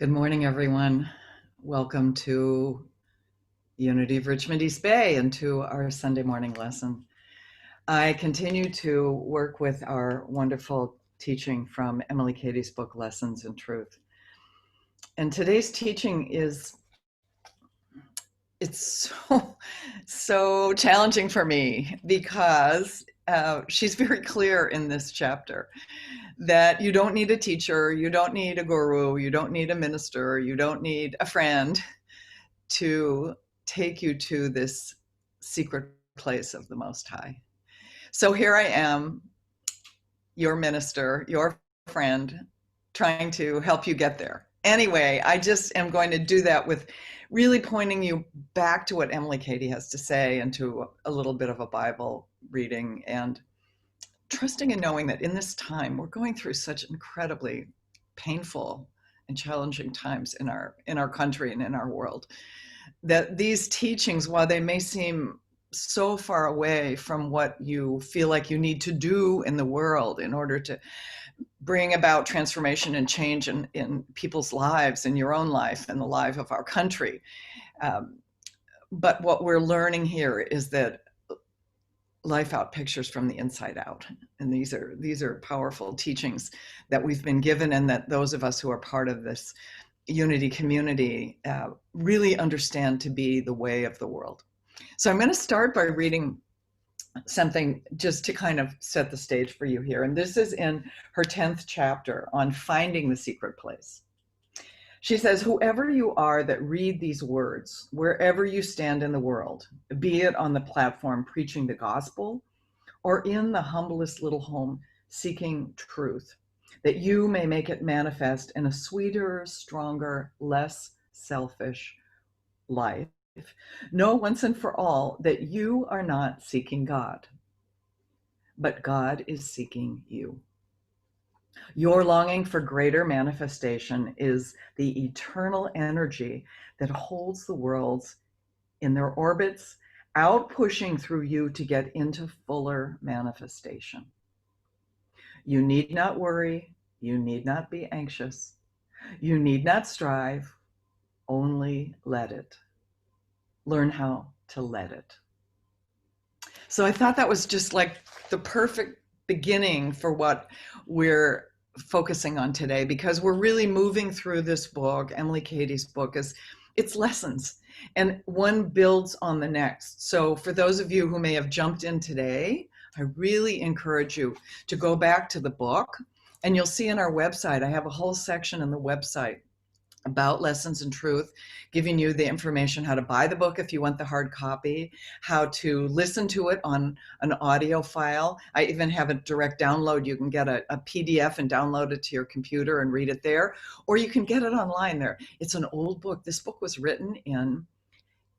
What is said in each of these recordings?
Good morning, everyone. Welcome to Unity of Richmond East Bay and to our Sunday morning lesson. I continue to work with our wonderful teaching from Emilie Cady's book, Lessons in Truth. And today's teaching it's so challenging for me because she's very clear in this chapter that you don't need a teacher, you don't need a guru, you don't need a minister, you don't need a friend to take you to this secret place of the Most High. So here I am, your minister, your friend, trying to help you get there. Anyway, I just am going to do that with really pointing you back to what Emilie Cady has to say and to a little bit of a Bible reading, and trusting and knowing that in this time we're going through such incredibly painful and challenging times in our country and in our world, that these teachings, while they may seem so far away from what you feel like you need to do in the world in order to bring about transformation and change in people's lives, in your own life and the life of our country. But what we're learning here is that life out pictures from the inside out. And these are powerful teachings that we've been given, and that those of us who are part of this Unity community really understand to be the way of the world. So I'm going to start by reading something just to kind of set the stage for you here. And this is in her 10th chapter on finding the secret place. She says, "Whoever you are that read these words, wherever you stand in the world, be it on the platform preaching the gospel or in the humblest little home seeking truth, that you may make it manifest in a sweeter, stronger, less selfish life, know once and for all that you are not seeking God, but God is seeking you. Your longing for greater manifestation is the eternal energy that holds the worlds in their orbits, out pushing through you to get into fuller manifestation. You need not worry, you need not be anxious, you need not strive, only let it. Learn how to let it." So I thought that was just like the perfect beginning for what we're focusing on today, because we're really moving through this book, Emilie Cady's book, as it's lessons, and one builds on the next. So for those of you who may have jumped in today, I really encourage you to go back to the book, and you'll see in our website, I have a whole section in the website about Lessons in Truth, giving you the information how to buy the book if you want the hard copy, how to listen to it on an audio file. I even have a direct download. You can get a PDF and download it to your computer and read it there, or you can get it online there. It's an old book. This book was written in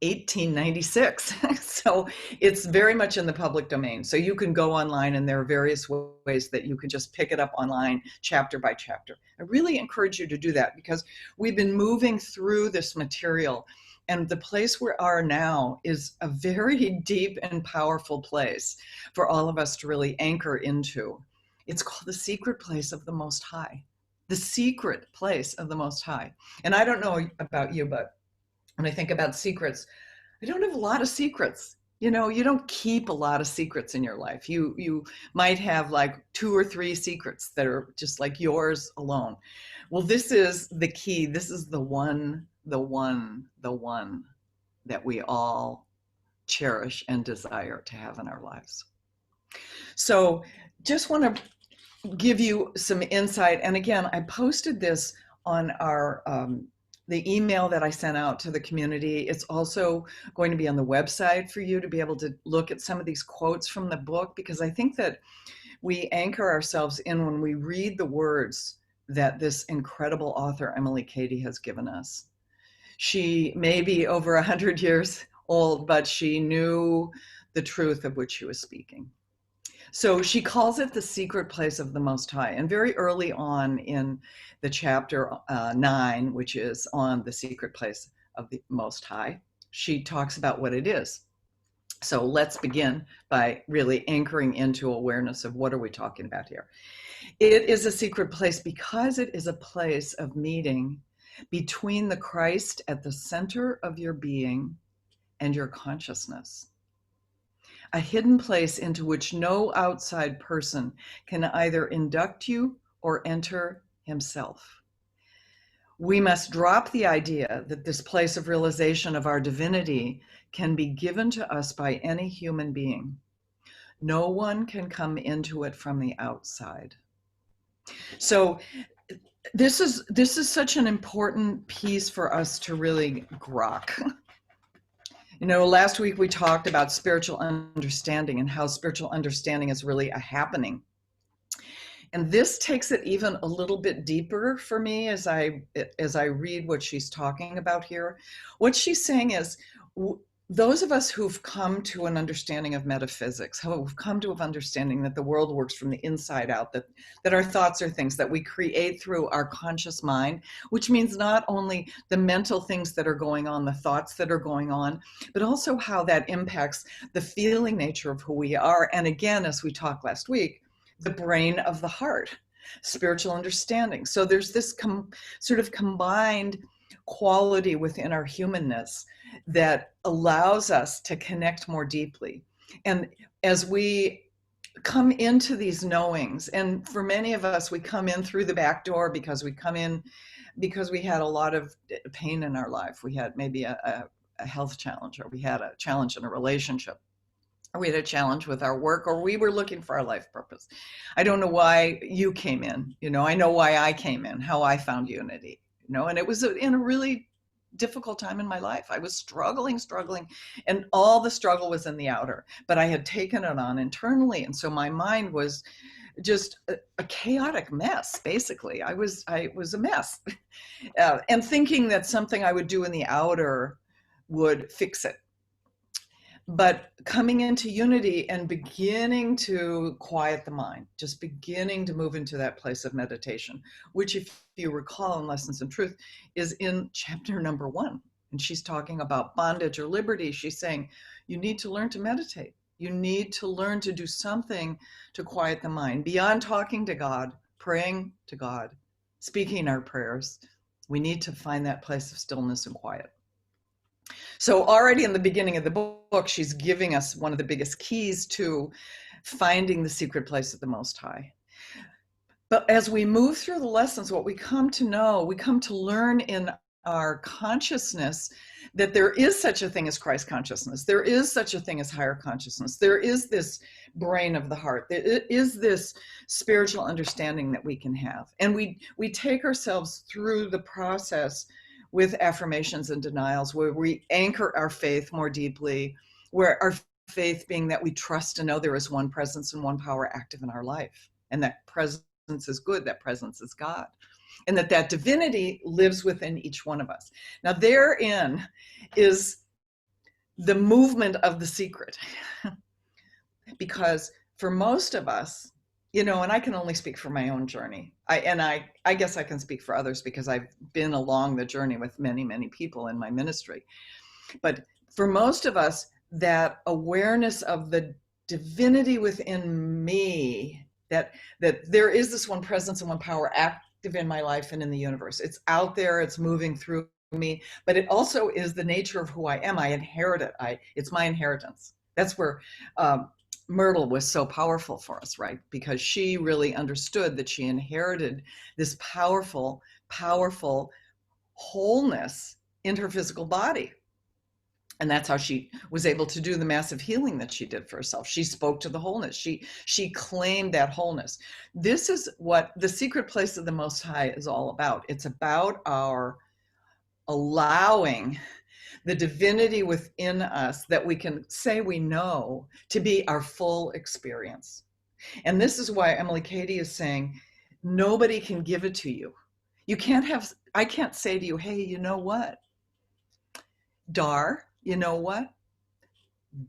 1896. So it's very much in the public domain. So you can go online, and there are various ways that you can just pick it up online, chapter by chapter. I really encourage you to do that, because we've been moving through this material, and the place we are now is a very deep and powerful place for all of us to really anchor into. It's called the secret place of the Most High. The secret place of the Most High. And I don't know about you, but when I think about secrets, I don't have a lot of secrets. You know, you don't keep a lot of secrets in your life. You might have like 2 or 3 secrets that are just like yours alone. Well, this is the key. This is the one that we all cherish and desire to have in our lives. So just want to give you some insight. And again, I posted this on our the email that I sent out to the community. It's also going to be on the website for you to be able to look at some of these quotes from the book, because I think that we anchor ourselves in when we read the words that this incredible author, Emilie Cady, has given us. She may be over 100 years old, but she knew the truth of which she was speaking. So she calls it the secret place of the Most High. And very early on in the chapter 9, which is on the secret place of the Most High, she talks about what it is. So let's begin by really anchoring into awareness of what are we talking about here. It is a secret place because it is a place of meeting between the Christ at the center of your being and your consciousness. A hidden place into which no outside person can either induct you or enter himself. We must drop the idea that this place of realization of our divinity can be given to us by any human being. No one can come into it from the outside. So this is such an important piece for us to really grok. Last week we talked about spiritual understanding and how spiritual understanding is really a happening. And this takes it even a little bit deeper for me as I read what she's talking about here. What she's saying is, those of us who've come to an understanding of metaphysics, who've come to an understanding that the world works from the inside out, that our thoughts are things that we create through our conscious mind, which means not only the mental things that are going on, the thoughts that are going on, but also how that impacts the feeling nature of who we are. And again, as we talked last week, the brain of the heart, spiritual understanding. So there's this sort of combined quality within our humanness that allows us to connect more deeply. And as we come into these knowings, and for many of us, we come in through the back door because we had a lot of pain in our life. We had maybe a health challenge, or we had a challenge in a relationship, or we had a challenge with our work, or we were looking for our life purpose. I don't know why you came in, I know why I came in, how I found unity, and it was in a really difficult time in my life. I was struggling, and all the struggle was in the outer, but I had taken it on internally. And so my mind was just a chaotic mess. Basically, I was a mess, and thinking that something I would do in the outer would fix it. But coming into unity and beginning to quiet the mind, just beginning to move into that place of meditation, which, if you recall in Lessons in Truth, is in chapter number 1. And she's talking about bondage or liberty. She's saying, you need to learn to meditate. You need to learn to do something to quiet the mind. Beyond talking to God, praying to God, speaking our prayers, we need to find that place of stillness and quiet. So already in the beginning of the book, she's giving us one of the biggest keys to finding the secret place of the Most High. But as we move through the lessons, what we come to know, we come to learn in our consciousness that there is such a thing as Christ consciousness. There is such a thing as higher consciousness. There is this brain of the heart. There is this spiritual understanding that we can have. And we take ourselves through the process with affirmations and denials, where we anchor our faith more deeply, where our faith being that we trust and know there is one presence and one power active in our life, and that presence is good, that presence is God, and that divinity lives within each one of us. Now, therein is the movement of the secret, because for most of us, and I can only speak for my own journey. I guess I can speak for others because I've been along the journey with many, many people in my ministry. But for most of us, that awareness of the divinity within me, that there is this one presence and one power active in my life and in the universe. It's out there, it's moving through me, but it also is the nature of who I am. I inherit it. It's my inheritance. That's where Myrtle was so powerful for us, right? Because she really understood that she inherited this powerful, powerful wholeness in her physical body. And that's how she was able to do the massive healing that she did for herself. She spoke to the wholeness. She claimed that wholeness. This is what the secret place of the Most High is all about. It's about our allowing the divinity within us that we can say we know to be our full experience. And this is why Emilie Cady is saying, nobody can give it to you. I can't say to you, hey, you know what? Dar, you know what?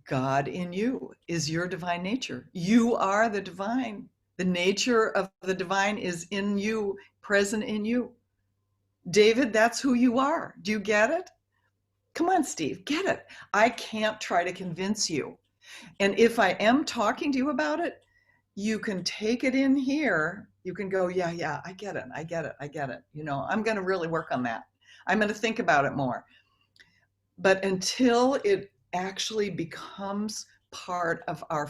God in you is your divine nature. You are the divine. The nature of the divine is in you, present in you. David, that's who you are. Do you get it? Come on, Steve, get it. I can't try to convince you. And if I am talking to you about it, you can take it in here. You can go, yeah, I get it. I'm going to really work on that. I'm going to think about it more. But until it actually becomes part of our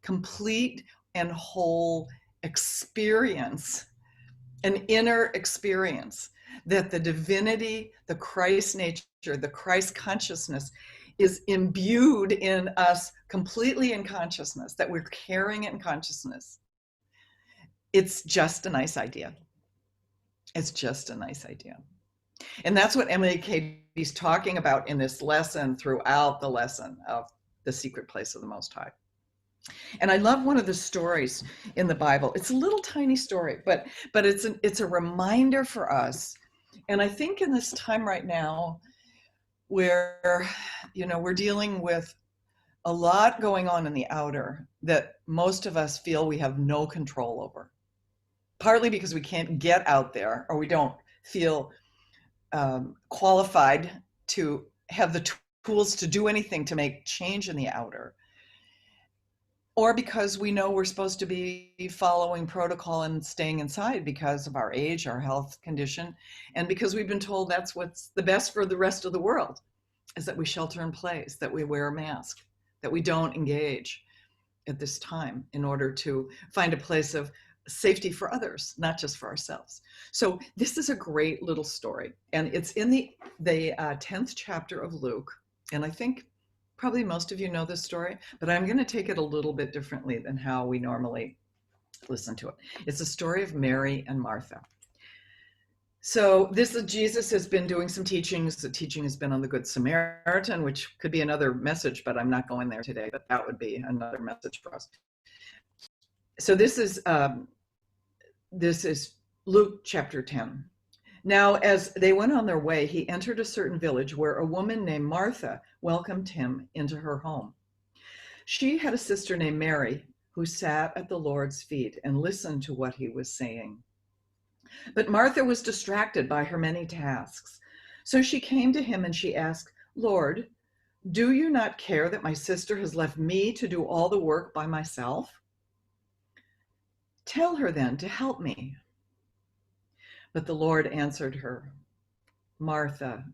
complete and whole experience, an inner experience, that the divinity, the Christ nature, the Christ consciousness is imbued in us completely in consciousness, that we're carrying it in consciousness, it's just a nice idea. It's just a nice idea. And that's what Emilie Cady's talking about in this lesson, throughout the lesson of The Secret Place of the Most High. And I love one of the stories in the Bible. It's a little tiny story, but it's a reminder for us. And I think in this time right now, where we're dealing with a lot going on in the outer that most of us feel we have no control over. Partly because we can't get out there, or we don't feel qualified to have the tools to do anything to make change in the outer, or because we know we're supposed to be following protocol and staying inside because of our age, our health condition, and because we've been told that's what's the best for the rest of the world, is that we shelter in place, that we wear a mask, that we don't engage at this time in order to find a place of safety for others, not just for ourselves. So this is a great little story, and it's in the 10th chapter of Luke. And I think probably most of you know this story, but I'm going to take it a little bit differently than how we normally listen to it. It's a story of Mary and Martha. So Jesus has been doing some teachings. The teaching has been on the Good Samaritan, which could be another message, but I'm not going there today, but that would be another message for us. So this is Luke chapter 10. Now, as they went on their way, he entered a certain village where a woman named Martha welcomed him into her home. She had a sister named Mary who sat at the Lord's feet and listened to what he was saying. But Martha was distracted by her many tasks. So she came to him and she asked, "Lord, do you not care that my sister has left me to do all the work by myself? Tell her then to help me." But the Lord answered her, "Martha,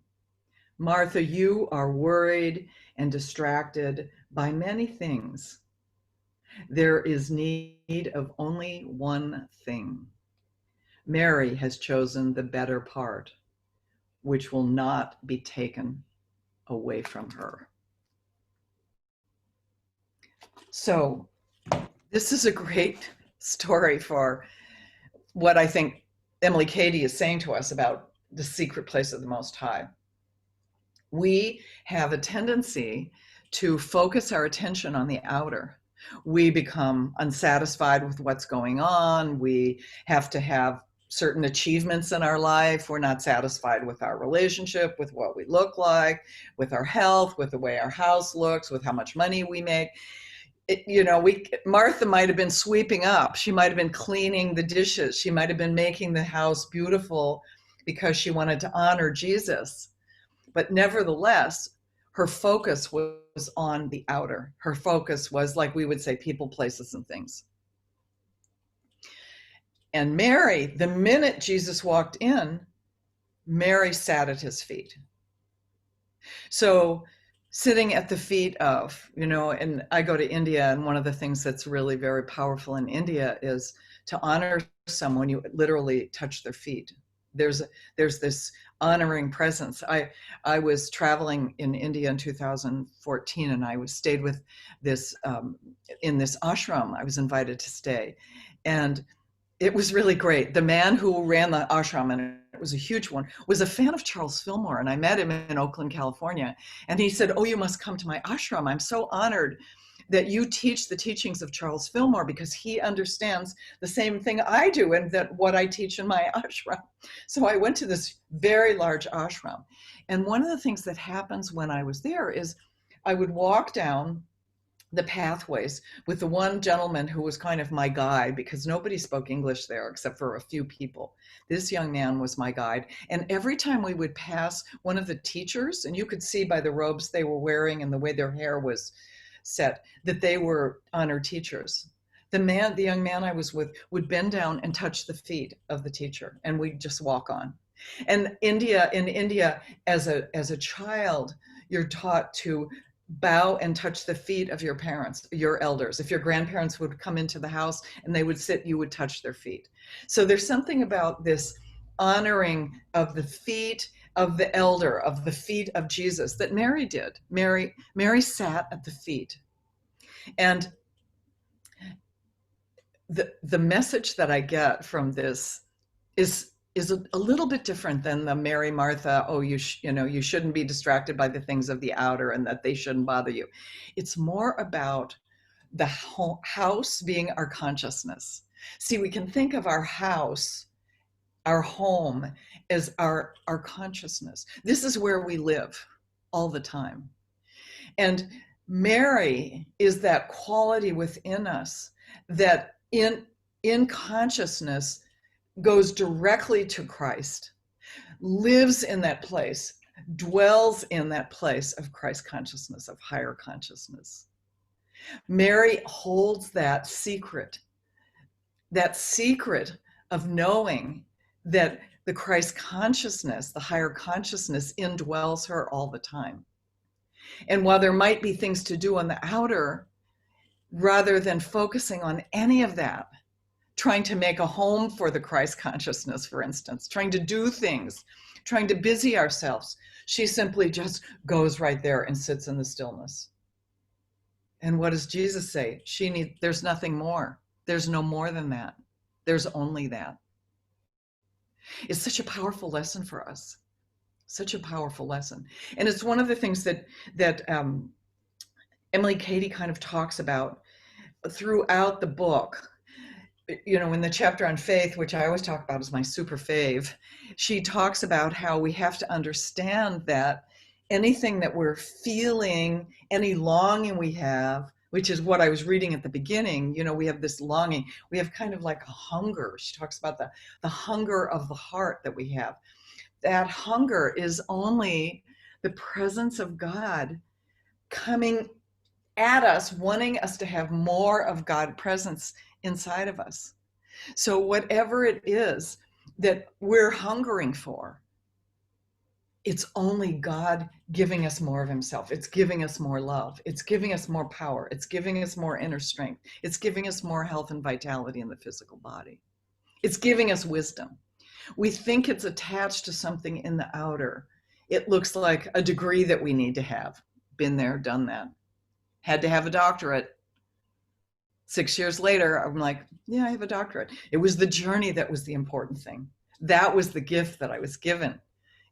Martha, you are worried and distracted by many things. There is need of only one thing. Mary has chosen the better part, which will not be taken away from her." So this is a great story for what I think Emilie Cady is saying to us about the secret place of the Most High. We have a tendency to focus our attention on the outer. We become unsatisfied with what's going on. We have to have certain achievements in our life. We're not satisfied with our relationship, with what we look like, with our health, with the way our house looks, with how much money we make. Martha might have been sweeping up. She might have been cleaning the dishes. She might have been making the house beautiful because she wanted to honor Jesus. But nevertheless, her focus was on the outer. Her focus was, like we would say, people, places, and things. And Mary, the minute Jesus walked in, Mary sat at his feet. So sitting at the feet of, and I go to India, and one of the things that's really very powerful in India is to honor someone, you literally touch their feet. There's this honoring presence. I was traveling in India in 2014, and I stayed with this in this ashram. I was invited to stay, and it was really great. The man who ran the ashram, and it was a huge one, was a fan of Charles Fillmore, and I met him in Oakland, California, and he said, "Oh, you must come to my ashram. I'm so honored that you teach the teachings of Charles Fillmore, because he understands the same thing I do, and that what I teach in my ashram." So I went to this very large ashram, and one of the things that happens when I was there is I would walk down the pathways with the one gentleman who was kind of my guide, because nobody spoke English there except for a few people. This young man was my guide. And every time we would pass one of the teachers, and you could see by the robes they were wearing and the way their hair was set, that they were honored teachers. The young man I was with would bend down and touch the feet of the teacher, and we'd just walk on. And in India, as a child, you're taught to bow and touch the feet of your parents, your elders. If your grandparents would come into the house and they would sit, you would touch their feet. So there's something about this honoring of the feet of the elder, of the feet of Jesus, that Mary did. Mary sat at the feet. And the message that I get from this is a little bit different than the Mary Martha, oh, you shouldn't be distracted by the things of the outer and that they shouldn't bother you. It's more about the house being our consciousness. See, we can think of our house, our home, as our consciousness. This is where we live all the time. And Mary is that quality within us that in consciousness goes directly to Christ, lives in that place, dwells in that place of Christ consciousness, of higher consciousness. Mary holds that secret of knowing that the Christ consciousness, the higher consciousness, indwells her all the time. And while there might be things to do on the outer, rather than focusing on any of that, trying to make a home for the Christ consciousness, for instance, trying to do things, trying to busy ourselves, she simply just goes right there and sits in the stillness. And what does Jesus say? There's nothing more. There's no more than that. There's only that. It's such a powerful lesson for us. Such a powerful lesson. And it's one of the things that Emilie Cady kind of talks about throughout the book. In the chapter on faith, which I always talk about as my super fave, she talks about how we have to understand that anything that we're feeling, any longing we have, which is what I was reading at the beginning, we have this longing, we have kind of like a hunger. She talks about the hunger of the heart that we have. That hunger is only the presence of God coming at us, wanting us to have more of God presence inside of us. So whatever it is that we're hungering for, it's only God giving us more of himself. It's giving us more love. It's giving us more power. It's giving us more inner strength. It's giving us more health and vitality in the physical body. It's giving us wisdom. We think it's attached to something in the outer. It looks like a degree that we need to have. Been there, done that. Had to have a doctorate. 6 years later, I'm like, yeah, I have a doctorate. It was the journey that was the important thing. That was the gift that I was given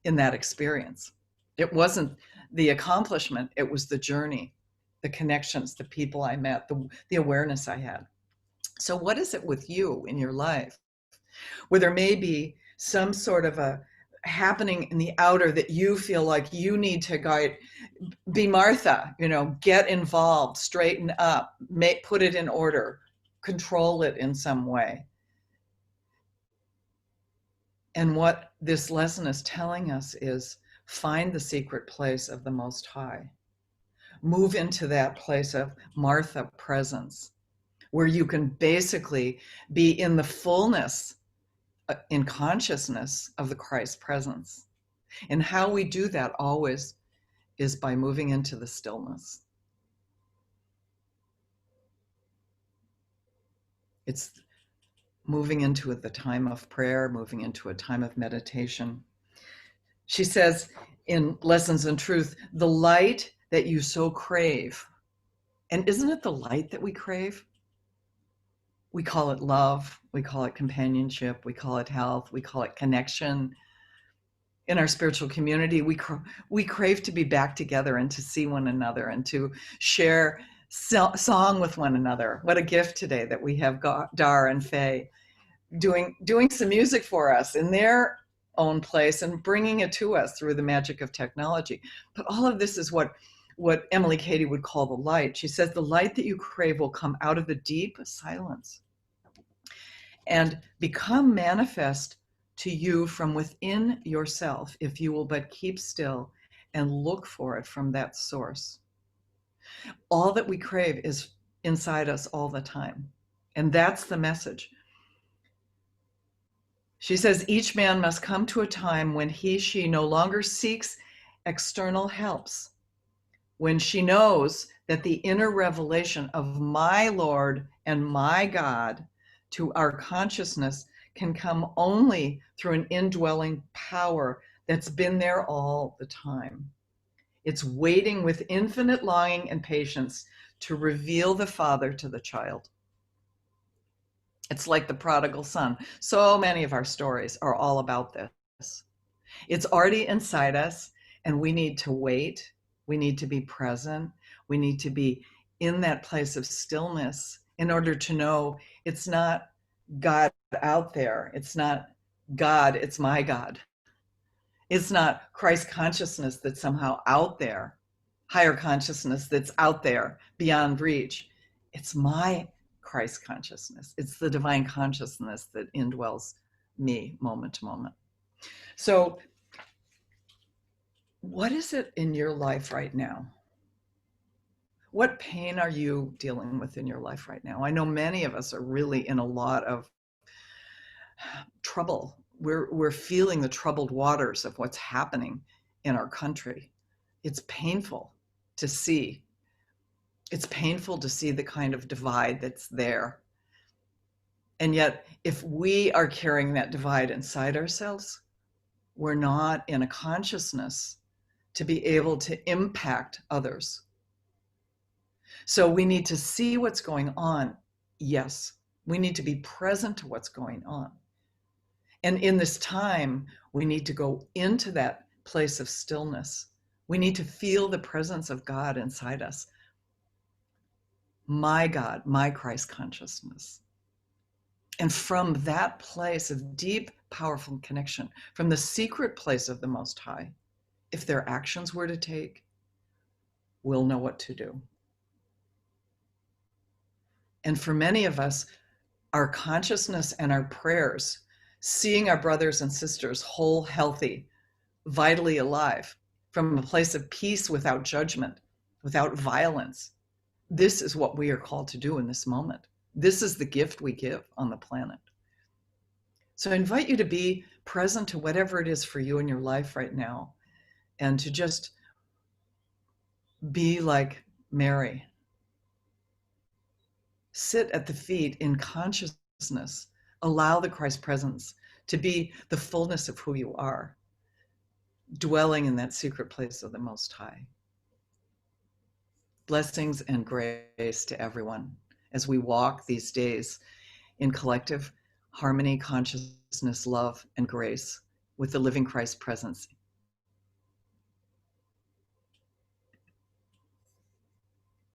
in that experience. It wasn't the accomplishment, it was the journey, the connections, the people I met, the awareness I had. So what is it with you in your life where there may be some sort of a happening in the outer that you feel like you need to guide, be Martha, get involved, straighten up, put it in order, control it in some way. And what this lesson is telling us is find the secret place of the Most High. Move into that place of Martha presence, where you can basically be in the fullness, in consciousness of the Christ presence. And how we do that always is by moving into the stillness. It's moving into the time of prayer, moving into a time of meditation. She says in Lessons in Truth, the light that you so crave, and isn't it the light that we crave? We call it love, we call it companionship, we call it health, we call it connection. In our spiritual community, we crave to be back together and to see one another and to share song with one another. What a gift today that we have Dar and Faye doing some music for us in their own place and bringing it to us through the magic of technology. But all of this is what Emilie Cady would call the light. She says the light that you crave will come out of the deep silence and become manifest to you from within yourself if you will but keep still and look for it from that source. All that we crave is inside us all the time. And that's the message. She says, each man must come to a time when she no longer seeks external helps, when she knows that the inner revelation of my Lord and my God to our consciousness can come only through an indwelling power that's been there all the time. It's waiting with infinite longing and patience to reveal the Father to the child. It's like the prodigal son. So many of our stories are all about this. It's already inside us, and we need to wait. We need to be present. We need to be in that place of stillness in order to know it's not God out there. It's not God, it's my God. It's not Christ consciousness that's somehow out there, higher consciousness that's out there beyond reach. It's my Christ consciousness. It's the divine consciousness that indwells me moment to moment. So, what is it in your life right now? What pain are you dealing with in your life right now? I know many of us are really in a lot of trouble. We're feeling the troubled waters of what's happening in our country. It's painful to see. It's painful to see the kind of divide that's there. And yet, if we are carrying that divide inside ourselves, we're not in a consciousness to be able to impact others. So we need to see what's going on. Yes, we need to be present to what's going on. And in this time, we need to go into that place of stillness. We need to feel the presence of God inside us. My God, my Christ consciousness. And from that place of deep, powerful connection, from the secret place of the Most High, if there are actions we're to take, we'll know what to do. And for many of us, our consciousness and our prayers, seeing our brothers and sisters whole, healthy, vitally alive, from a place of peace without judgment, without violence, this is what we are called to do in this moment. This is the gift we give on the planet. So I invite you to be present to whatever it is for you in your life right now, and to just be like Mary. Sit at the feet in consciousness. Allow the Christ presence to be the fullness of who you are, dwelling in that secret place of the Most High. Blessings and grace to everyone as we walk these days in collective harmony, consciousness, love, and grace with the living Christ presence